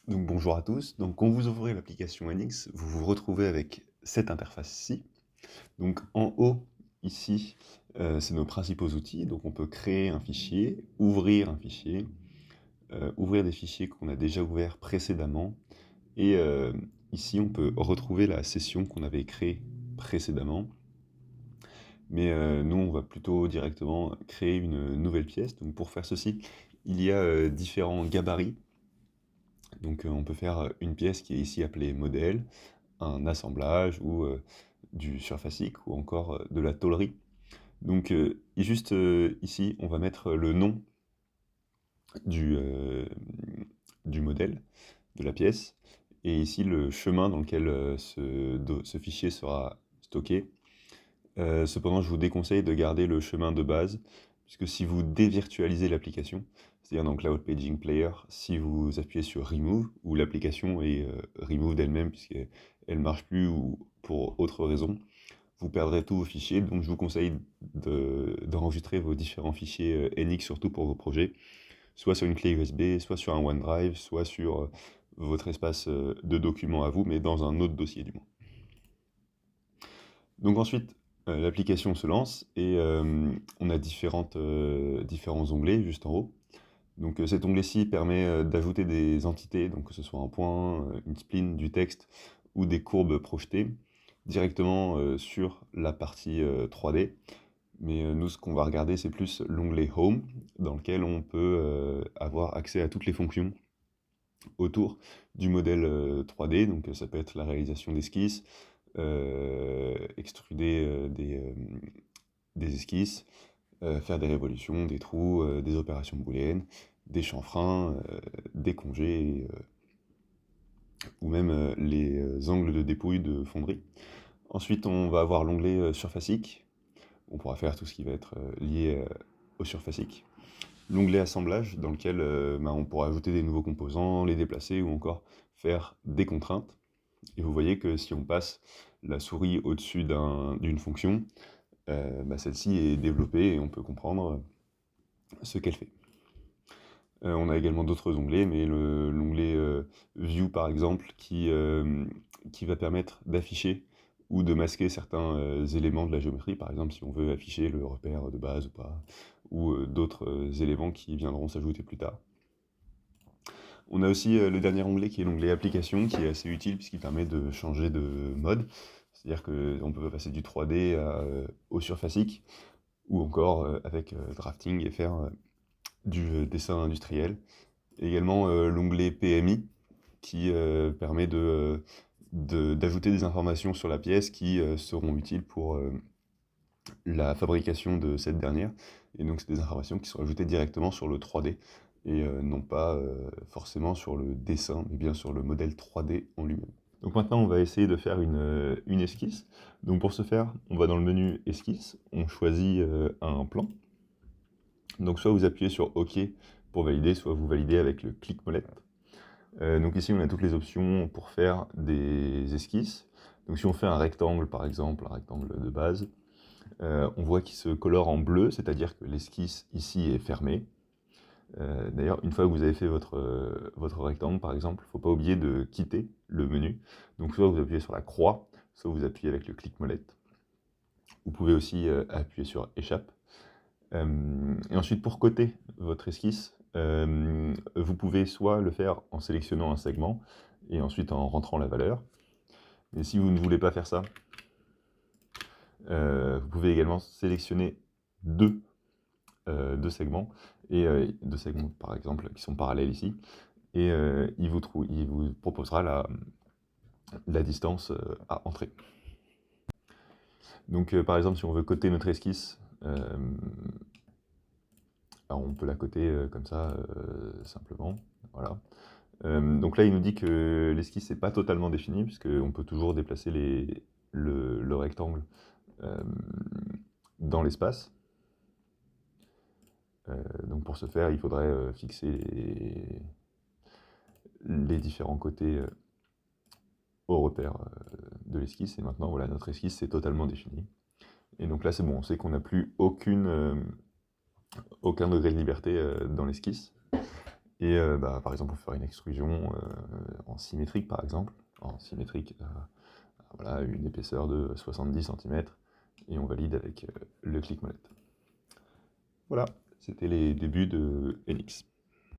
Donc bonjour à tous. Donc quand vous ouvrez l'application NX, vous vous retrouvez avec cette interface-ci. Donc en haut, ici, c'est nos principaux outils. Donc on peut créer un fichier, ouvrir des fichiers qu'on a déjà ouverts précédemment. Et ici, on peut retrouver la session qu'on avait créée précédemment. Mais nous, on va plutôt directement créer une nouvelle pièce. Donc pour faire ceci, il y a différents gabarits. Donc on peut faire une pièce qui est ici appelée modèle, un assemblage ou du surfacique ou encore de la tôlerie. Donc et juste ici, on va mettre le nom du, euh, du modèle, de la pièce, et ici le chemin dans lequel ce fichier sera stocké. Cependant, je vous déconseille de garder le chemin de base, puisque si vous dévirtualisez l'application, c'est-à-dire dans Cloud Paging Player, si vous appuyez sur Remove, ou l'application est remove d'elle-même, puisqu'elle ne marche plus ou pour autre raison, vous perdrez tous vos fichiers. Donc je vous conseille d'enregistrer vos différents fichiers NX, surtout pour vos projets, soit sur une clé USB, soit sur un OneDrive, soit sur votre espace de documents à vous, mais dans un autre dossier du moins. Donc ensuite, l'application se lance et on a différents onglets juste en haut. Donc cet onglet-ci permet d'ajouter des entités, donc que ce soit un point, une spline, du texte ou des courbes projetées directement sur la partie 3D. Mais nous, ce qu'on va regarder, c'est plus l'onglet Home, dans lequel on peut avoir accès à toutes les fonctions autour du modèle 3D. Donc ça peut être la réalisation d'esquisses, extruder des esquisses, faire des révolutions, des trous, des opérations booléennes, des chanfreins, des congés, ou même les angles de dépouille de fonderie. Ensuite, on va avoir l'onglet surfacique. On pourra faire tout ce qui va être lié au surfacique. L'onglet assemblage, dans lequel on pourra ajouter des nouveaux composants, les déplacer ou encore faire des contraintes. Et vous voyez que si on passe la souris au-dessus d'une fonction, celle-ci est développée et on peut comprendre ce qu'elle fait. On a également d'autres onglets, mais l'onglet View par exemple, qui va permettre d'afficher ou de masquer certains éléments de la géométrie, par exemple si on veut afficher le repère de base ou pas, ou d'autres éléments qui viendront s'ajouter plus tard. On a aussi le dernier onglet qui est l'onglet application, qui est assez utile puisqu'il permet de changer de mode. C'est-à-dire qu'on peut passer du 3D au surfacique, ou encore avec drafting et faire du dessin industriel. Également l'onglet PMI qui permet d'ajouter des informations sur la pièce qui seront utiles pour la fabrication de cette dernière. Et donc c'est des informations qui sont ajoutées directement sur le 3D et non pas forcément sur le dessin, mais bien sur le modèle 3D en lui-même. Donc maintenant on va essayer de faire une esquisse. Donc pour ce faire, on va dans le menu esquisse, on choisit un plan. Donc soit vous appuyez sur OK pour valider, soit vous validez avec le clic molette. Donc ici on a toutes les options pour faire des esquisses. Donc si on fait un rectangle par exemple, un rectangle de base, on voit qu'il se colore en bleu, c'est-à-dire que l'esquisse ici est fermée. D'ailleurs, une fois que vous avez fait votre rectangle par exemple, il ne faut pas oublier de quitter le menu. Donc soit vous appuyez sur la croix, soit vous appuyez avec le clic molette. Vous pouvez aussi appuyer sur échappe. Et ensuite, pour coter votre esquisse, vous pouvez soit le faire en sélectionnant un segment et ensuite en rentrant la valeur. Mais si vous ne voulez pas faire ça, vous pouvez également sélectionner deux segments, et deux segments par exemple qui sont parallèles ici, et il vous proposera la distance à entrer. Donc par exemple, si on veut coter notre esquisse, alors on peut la coter comme ça, simplement, voilà. Donc là, il nous dit que l'esquisse n'est pas totalement définie, puisqu'on peut toujours déplacer le rectangle dans l'espace. Donc pour ce faire, il faudrait fixer les différents côtés au repère de l'esquisse. Et maintenant, voilà, notre esquisse est totalement définie. Et donc là, c'est bon, on sait qu'on n'a plus aucun degré de liberté dans l'esquisse. Et par exemple, pour faire une extrusion en symétrique, par exemple, en symétrique, voilà, une épaisseur de 70 cm, et on valide avec le clic molette. Voilà, c'était les débuts de NX.